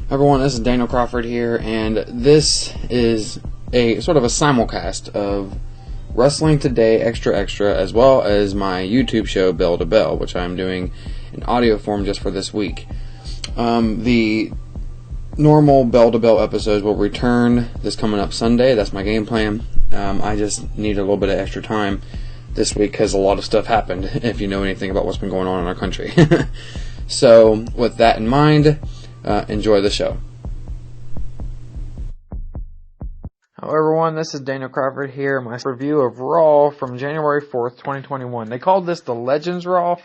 Everyone, this is Daniel Crawford here, and this is a sort of a simulcast of Wrestling Today Xtra Xtra, as well as my YouTube show Bell to Bell, which I'm doing in audio form just for this week. The normal Bell to Bell episodes will return this coming up Sunday. That's my game plan. I just need a little bit of extra time this week because a lot of stuff happened, if you know anything about what's been going on in our country. So, with that in mind, enjoy the show. Hello everyone, this is Daniel Crawford here, my review of Raw from January 4th, 2021. They called this the Legends Raw,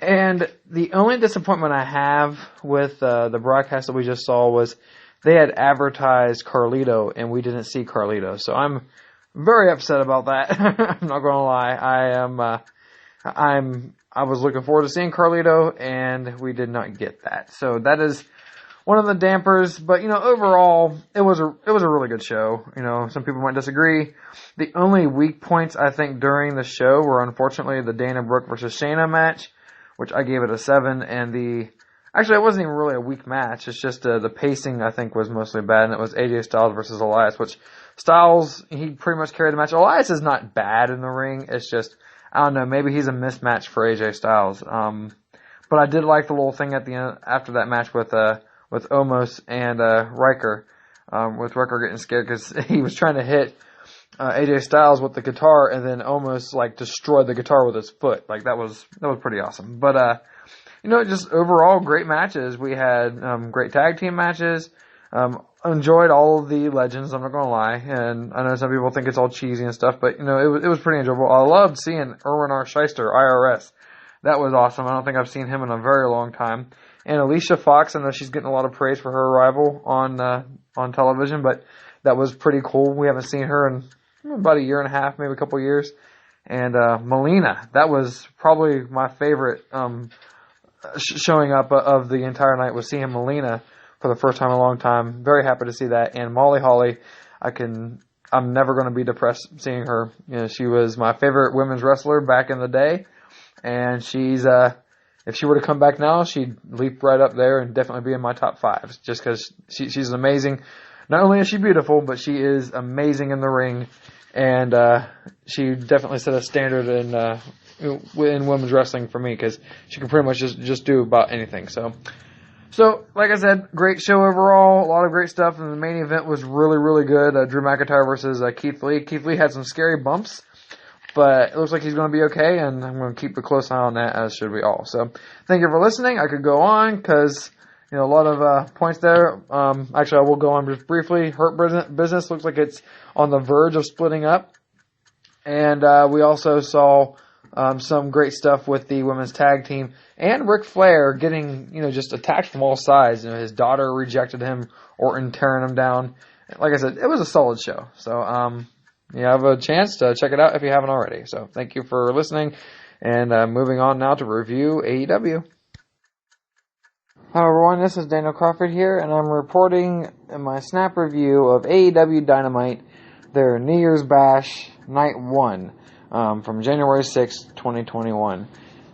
and the only disappointment I have with the broadcast that we just saw was they had advertised Carlito, and we didn't see Carlito, so I'm very upset about that. I'm not gonna lie, I was looking forward to seeing Carlito, and we did not get that, so that is one of the dampers, but, overall, it was a really good show. Some people might disagree. The only weak points, I think, during the show were, unfortunately, the Dana Brooke versus Shayna match, which I gave it a 7, and actually, it wasn't even really a weak match. It's just the pacing, I think, was mostly bad, and it was AJ Styles versus Elias, which Styles, he pretty much carried the match. Elias is not bad in the ring. It's just, I don't know, maybe he's a mismatch for AJ Styles. But I did like the little thing at the end, after that match with Omos and Riker, with Riker getting scared because he was trying to hit AJ Styles with the guitar, and then Omos destroyed the guitar with his foot. That was pretty awesome. But just overall great matches. We had great tag team matches. Enjoyed all of the legends. I'm not gonna lie, and I know some people think it's all cheesy and stuff, but it was pretty enjoyable. I loved seeing Erwin R. Shyster, IRS. That was awesome. I don't think I've seen him in a very long time. And Alicia Fox, I know she's getting a lot of praise for her arrival on television, but that was pretty cool. We haven't seen her in about a year and a half, maybe a couple of years. And Melina, that was probably my favorite showing up of the entire night, was seeing Melina for the first time in a long time. Very happy to see that. And Molly Holly, I'm never going to be depressed seeing her. She was my favorite women's wrestler back in the day, and she's if she were to come back now, she'd leap right up there and definitely be in my top 5, just because she's amazing. Not only is she beautiful, but she is amazing in the ring, and she definitely set a standard in women's wrestling for me, because she can pretty much just do about anything. So like I said, great show overall, a lot of great stuff, and the main event was really, really good. Drew McIntyre versus Keith Lee. Keith Lee had some scary bumps, but it looks like he's going to be okay, and I'm going to keep a close eye on that, as should we all. So, thank you for listening. I could go on, because, a lot of points there. Actually, I will go on just briefly. Hurt Business looks like it's on the verge of splitting up. And we also saw some great stuff with the women's tag team. And Ric Flair getting, just attacked from all sides. His daughter rejected him, Orton tearing him down. Like I said, it was a solid show. So, you have a chance to check it out if you haven't already. So thank you for listening, and moving on now to review AEW. Hello everyone, this is Daniel Crawford here, and I'm reporting my snap review of AEW Dynamite, their New Year's Bash Night 1, from January 6th, 2021.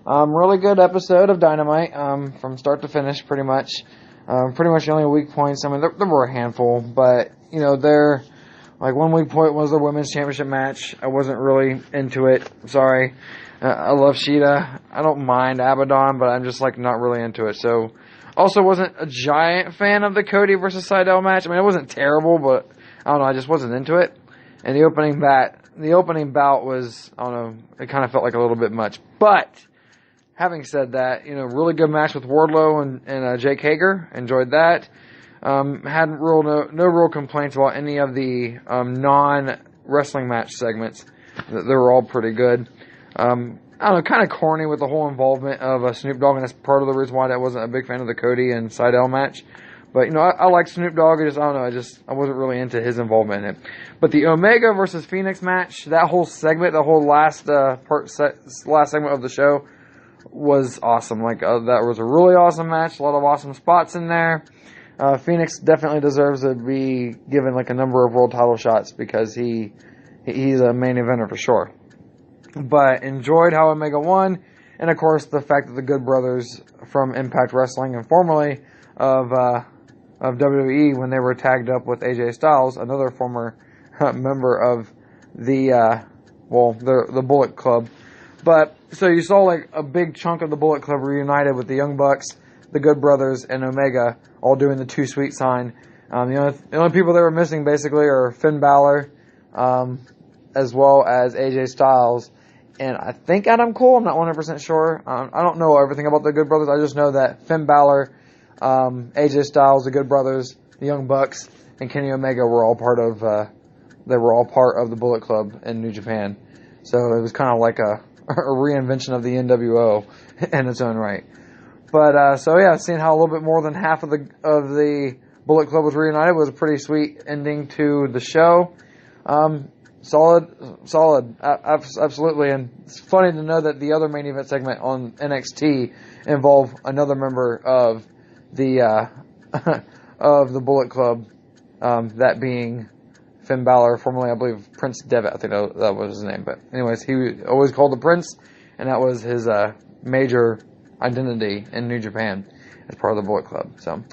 Really good episode of Dynamite, from start to finish, pretty much. Pretty much the only weak points, there were a handful, but, they're... one weak point was the women's championship match. I wasn't really into it. Sorry. I love Sheeta. I don't mind Abaddon, but I'm just, not really into it. So, also wasn't a giant fan of the Cody versus Sydal match. It wasn't terrible, but, I don't know, I just wasn't into it. And the opening bout was, I don't know, it kind of felt like a little bit much. But, having said that, really good match with Wardlow and Jake Hager. Enjoyed that. Had no real complaints about any of the non-wrestling match segments. They were all pretty good. I don't know, kind of corny with the whole involvement of Snoop Dogg, and that's part of the reason why I wasn't a big fan of the Cody and Sydal match. But, I like Snoop Dogg. I wasn't really into his involvement in it. But the Omega versus Phoenix match, that whole segment, the whole last segment of the show was awesome. That was a really awesome match. A lot of awesome spots in there. Phoenix definitely deserves to be given a number of world title shots, because he's a main eventer for sure. But enjoyed how Omega won, and of course the fact that the Good Brothers from Impact Wrestling and formerly of of WWE when they were tagged up with AJ Styles, another former member of the Bullet Club. But so you saw like a big chunk of the Bullet Club reunited with the Young Bucks, the Good Brothers, and Omega all doing the Too Sweet sign. The only people they were missing basically are Finn Balor, as well as AJ Styles, and I think Adam Cole. I'm not 100% sure. I don't know everything about the Good Brothers. I just know that Finn Balor, AJ Styles, the Good Brothers, the Young Bucks, and Kenny Omega were all part of the Bullet Club in New Japan. So it was kind of like a reinvention of the NWO in its own right. But seeing how a little bit more than half of the Bullet Club was reunited was a pretty sweet ending to the show. Solid, absolutely. And it's funny to know that the other main event segment on NXT involved another member of the Bullet Club, that being Finn Balor, formerly, I believe, Prince Devitt. I think that was his name. But anyways, he was always called the Prince, and that was his major identity in New Japan as part of the Bullet Club. So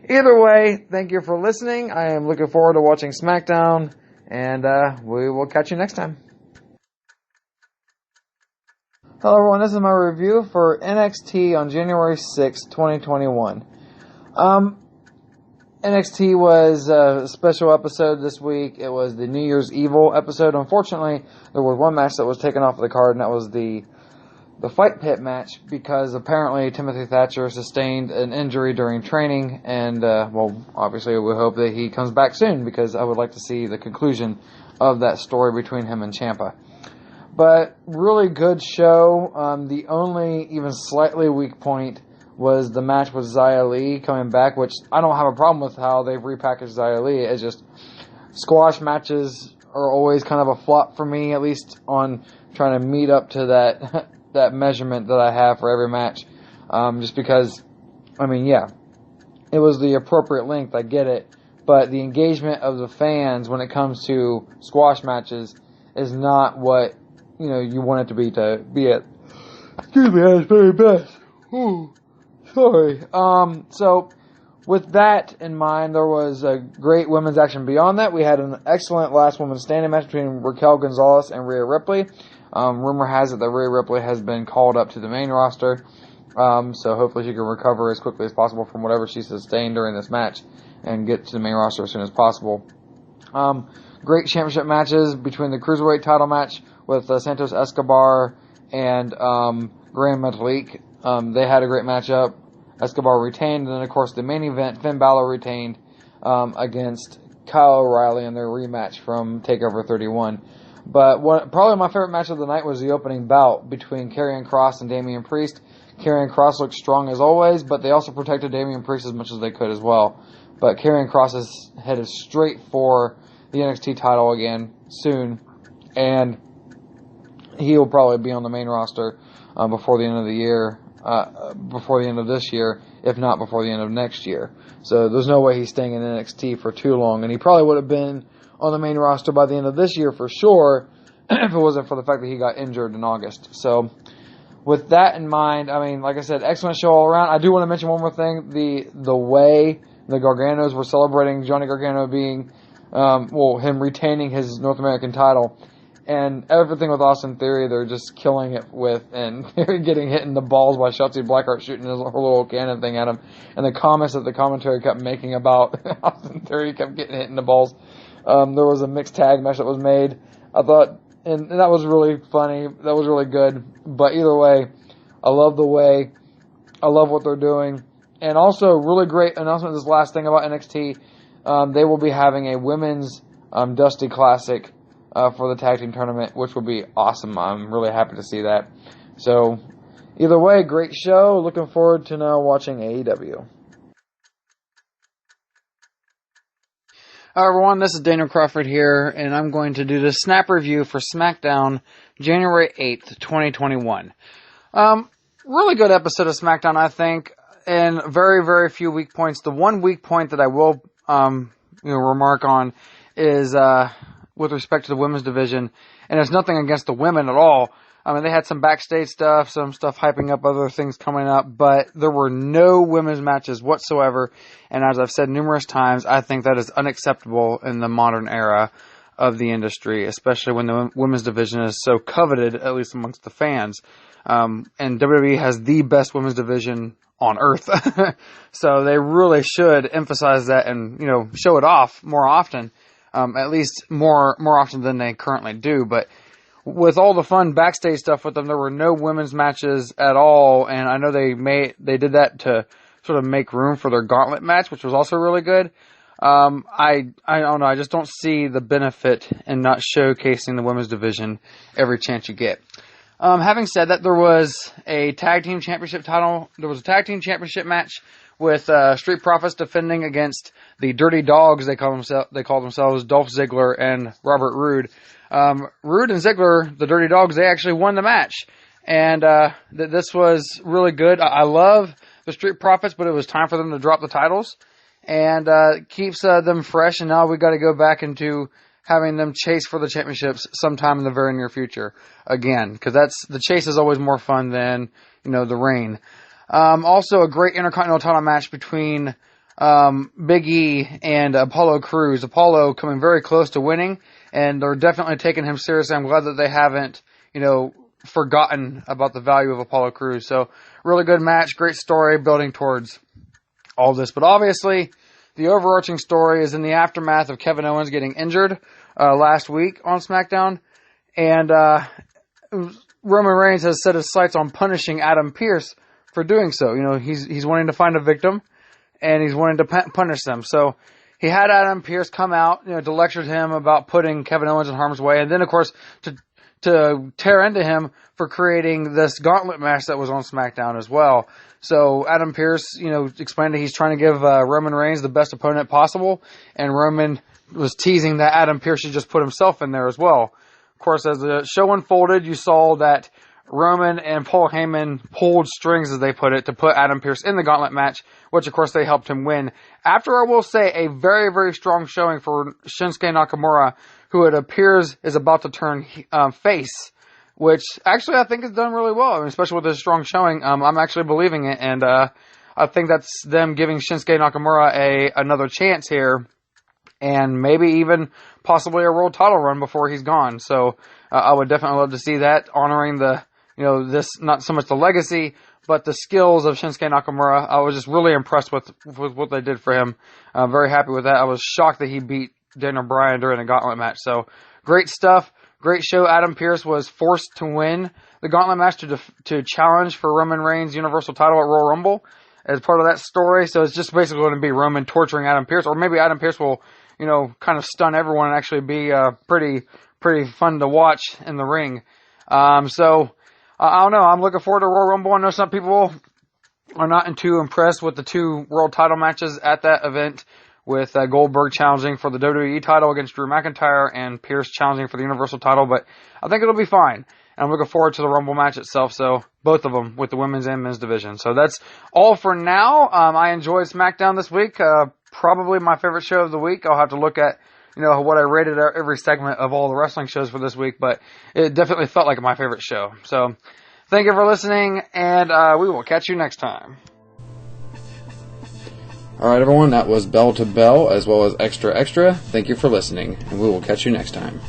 either way, thank you for listening. I am looking forward to watching SmackDown, and we will catch you next time. Hello everyone, this is my review for NXT on January 6, 2021. NXT was a special episode this week. It was the New Year's Evil episode. Unfortunately, there was one match that was taken off of the card, and that was the Fight Pit match, because apparently Timothy Thatcher sustained an injury during training, and obviously we hope that he comes back soon, because I would like to see the conclusion of that story between him and Ciampa. But really good show. The only even slightly weak point was the match with Xia Li coming back, which I don't have a problem with how they've repackaged Xia Li. It's just squash matches are always kind of a flop for me, at least on trying to meet up to that measurement that I have for every match. Just because, it was the appropriate length, I get it, but the engagement of the fans when it comes to squash matches is not what you want it to be at. Excuse me, at its very best. Ooh, sorry. So with that in mind, there was a great women's action beyond that. We had an excellent last women's standing match between Raquel Gonzalez and Rhea Ripley. Rumor has it that Rhea Ripley has been called up to the main roster, so hopefully she can recover as quickly as possible from whatever she sustained during this match and get to the main roster as soon as possible. Great championship matches between the Cruiserweight title match with Santos Escobar and Gran Metalik. They had a great matchup. Escobar retained, and then of course the main event, Finn Balor retained against Kyle O'Reilly in their rematch from TakeOver 31. But probably my favorite match of the night was the opening bout between Karrion Kross and Damian Priest. Karrion Kross looked strong as always, but they also protected Damian Priest as much as they could as well. But Karrion Kross is headed straight for the NXT title again soon, and he will probably be on the main roster before the end of the year, before the end of this year, if not before the end of next year. So there's no way he's staying in NXT for too long, and he probably would have been on the main roster by the end of this year for sure, if it wasn't for the fact that he got injured in August. So with that in mind, like I said, excellent show all around. I do want to mention one more thing. The way the Garganos were celebrating Johnny Gargano being, him retaining his North American title, and everything with Austin Theory, they're just killing it with, and they're getting hit in the balls by Shotzi Blackheart shooting her little cannon thing at him, and the comments that the commentary kept making about Austin Theory kept getting hit in the balls. There was a mixed tag match that was made, I thought, and that was really funny. That was really good. But either way, I love the way. I love what they're doing. And also, really great announcement, this last thing about NXT. They will be having a women's Dusty Classic for the tag team tournament, which will be awesome. I'm really happy to see that. So, either way, great show. Looking forward to now watching AEW. Hi everyone, this is Daniel Crawford here, and I'm going to do the snap review for SmackDown January 8th, 2021. Really good episode of SmackDown, I think, and very, very few weak points. The one weak point that I will remark on is with respect to the women's division, and it's nothing against the women at all, I mean, they had some backstage stuff, some stuff hyping up other things coming up, but there were no women's matches whatsoever. And as I've said numerous times, I think that is unacceptable in the modern era of the industry, especially when the women's division is so coveted, at least amongst the fans. And WWE has the best women's division on earth. So they really should emphasize that and, show it off more often, at least more often than they currently do. But with all the fun backstage stuff with them, there were no women's matches at all. And I know they did that to sort of make room for their gauntlet match, which was also really good. I don't know. I just don't see the benefit in not showcasing the women's division every chance you get. Having said that, there was a tag team championship match with Street Profits defending against the Dirty Dogs. They call themselves Dolph Ziggler and Robert Roode. Roode and Ziggler, the Dirty Dogs, they actually won the match, and this was really good. I love the Street Profits, but it was time for them to drop the titles, and keeps them fresh. And now we got to go back into having them chase for the championships sometime in the very near future again, because the chase is always more fun than the reign. Also, a great Intercontinental title match between Big E and Apollo Crews. Apollo coming very close to winning, and they're definitely taking him seriously. I'm glad that they haven't, forgotten about the value of Apollo Crews. So, really good match, great story building towards all this. But obviously, the overarching story is in the aftermath of Kevin Owens getting injured last week on SmackDown, and Roman Reigns has set his sights on punishing Adam Pearce for doing so. He's wanting to find a victim, and he's wanting to punish them. So he had Adam Pearce come out, to lecture him about putting Kevin Owens in harm's way, and then, of course, to tear into him for creating this gauntlet match that was on SmackDown as well. So Adam Pearce, explained that he's trying to give Roman Reigns the best opponent possible, and Roman was teasing that Adam Pearce should just put himself in there as well. Of course, as the show unfolded, you saw that Roman and Paul Heyman pulled strings, as they put it, to put Adam Pearce in the gauntlet match, which, of course, they helped him win. After, I will say, a very, very strong showing for Shinsuke Nakamura, who it appears is about to turn face, which actually I think is done really well, especially with this strong showing. I'm actually believing it, and I think that's them giving Shinsuke Nakamura another chance here, and maybe even possibly a world title run before he's gone. So I would definitely love to see that, honoring this, not so much the legacy, but the skills of Shinsuke Nakamura. I was just really impressed with what they did for him. I'm very happy with that. I was shocked that he beat Daniel Bryan during a gauntlet match. So great stuff. Great show. Adam Pearce was forced to win the gauntlet match to challenge for Roman Reigns' Universal title at Royal Rumble as part of that story. So it's just basically going to be Roman torturing Adam Pearce, or maybe Adam Pearce will, kind of stun everyone and actually be pretty fun to watch in the ring. So I don't know. I'm looking forward to Royal Rumble. I know some people are not too impressed with the two world title matches at that event, with Goldberg challenging for the WWE title against Drew McIntyre and Pearce challenging for the Universal title, but I think it'll be fine. And I'm looking forward to the Rumble match itself, so both of them with the women's and men's division. So that's all for now. I enjoyed SmackDown this week. Probably my favorite show of the week. I'll have to look at what I rated every segment of all the wrestling shows for this week, but it definitely felt like my favorite show. So thank you for listening, and we will catch you next time. Alright everyone, that was Bell to Bell as well as Xtra Xtra. Thank you for listening, and we will catch you next time.